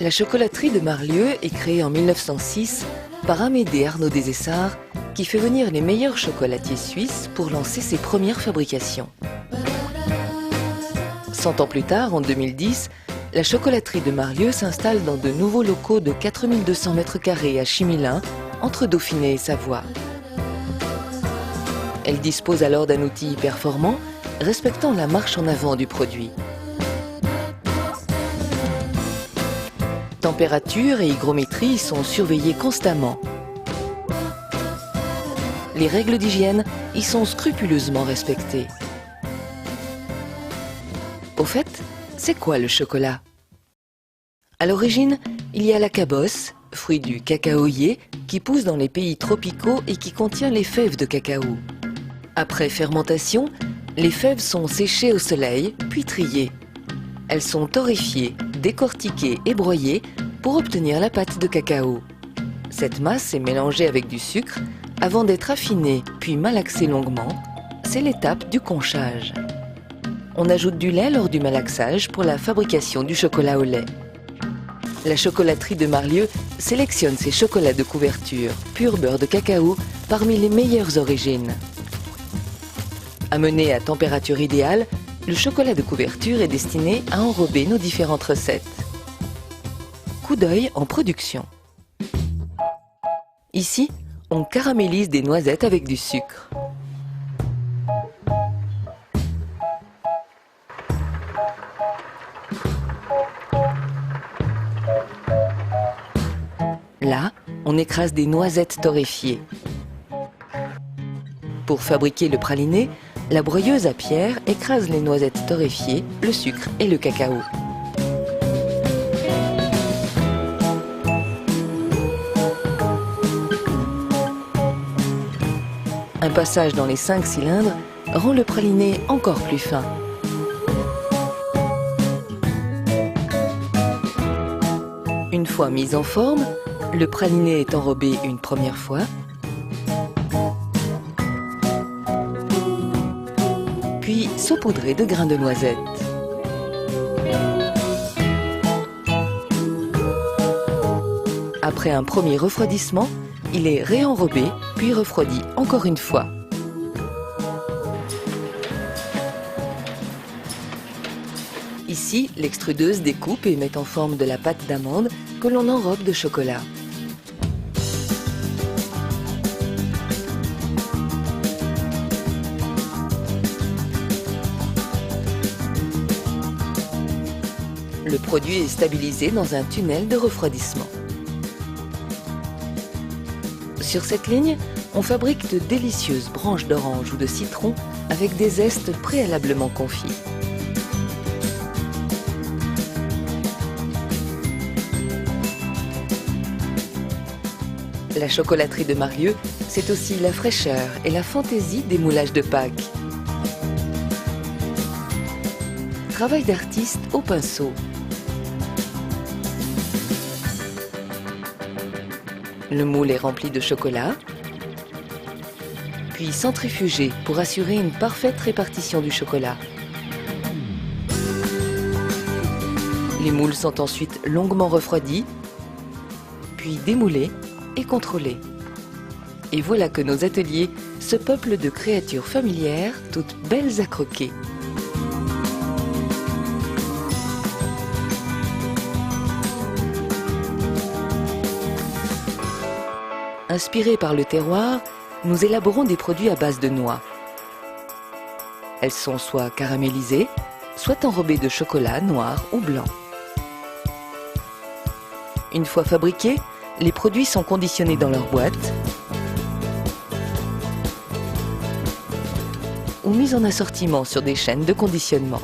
La chocolaterie de Marlieu est créée en 1906 par Amédée Arnaud des Essarts, qui fait venir les meilleurs chocolatiers suisses pour lancer ses premières fabrications. 100 ans plus tard, en 2010, la chocolaterie de Marlieu s'installe dans de nouveaux locaux de 4200 m² à Chimilin, entre Dauphiné et Savoie. Elle dispose alors d'un outil performant, respectant la marche en avant du produit. Température et hygrométrie sont surveillées constamment. Les règles d'hygiène y sont scrupuleusement respectées. Au fait, c'est quoi le chocolat? À l'origine, il y a la cabosse, fruit du cacaoyer, qui pousse dans les pays tropicaux et qui contient les fèves de cacao. Après fermentation, les fèves sont séchées au soleil, puis triées. Elles sont torréfiées, décortiquées et broyées pour obtenir la pâte de cacao. Cette masse est mélangée avec du sucre avant d'être affinée puis malaxée longuement. C'est l'étape du conchage. On ajoute du lait lors du malaxage pour la fabrication du chocolat au lait. La chocolaterie de Marlieu sélectionne ses chocolats de couverture, pur beurre de cacao, parmi les meilleures origines. Amené à température idéale, le chocolat de couverture est destiné à enrober nos différentes recettes. Coup d'œil en production. Ici, on caramélise des noisettes avec du sucre. Là, on écrase des noisettes torréfiées. Pour fabriquer le praliné, la broyeuse à pierre écrase les noisettes torréfiées, le sucre et le cacao. Un passage dans les 5 cylindres rend le praliné encore plus fin. Une fois mis en forme, le praliné est enrobé une première fois, puis saupoudré de grains de noisette. Après un premier refroidissement, il est réenrobé, puis refroidi encore une fois. Ici, l'extrudeuse découpe et met en forme de la pâte d'amande que l'on enrobe de chocolat. Le produit est stabilisé dans un tunnel de refroidissement. Sur cette ligne, on fabrique de délicieuses branches d'orange ou de citron avec des zestes préalablement confits. La chocolaterie de Marlieu, c'est aussi la fraîcheur et la fantaisie des moulages de Pâques. Travail d'artiste au pinceau. Le moule est rempli de chocolat, puis centrifugé pour assurer une parfaite répartition du chocolat. Les moules sont ensuite longuement refroidis, puis démoulés et contrôlés. Et voilà que nos ateliers se peuplent de créatures familières, toutes belles à croquer. Inspirés par le terroir, nous élaborons des produits à base de noix. Elles sont soit caramélisées, soit enrobées de chocolat noir ou blanc. Une fois fabriqués, les produits sont conditionnés dans leur boîte ou mis en assortiment sur des chaînes de conditionnement.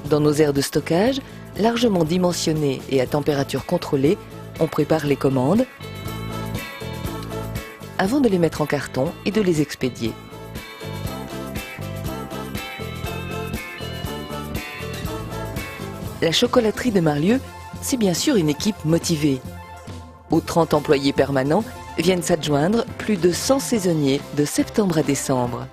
Dans nos aires de stockage, largement dimensionnées et à température contrôlée, on prépare les commandes avant de les mettre en carton et de les expédier. La chocolaterie de Marlieu, c'est bien sûr une équipe motivée. Aux 30 employés permanents viennent s'adjoindre plus de 100 saisonniers de septembre à décembre.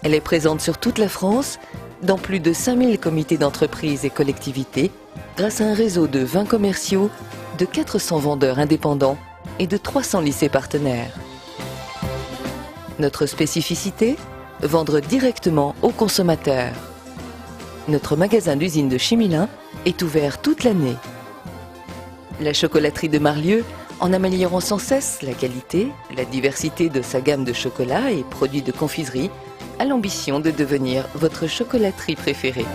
Elle est présente sur toute la France, dans plus de 5000 comités d'entreprise et collectivités, grâce à un réseau de 20 commerciaux, de 400 vendeurs indépendants et de 300 lycées partenaires. Notre spécificité ? Vendre directement aux consommateurs. Notre magasin d'usine de Chimilin est ouvert toute l'année. La chocolaterie de Marlieu, en améliorant sans cesse la qualité, la diversité de sa gamme de chocolats et produits de confiserie, a l'ambition de devenir votre chocolaterie préférée.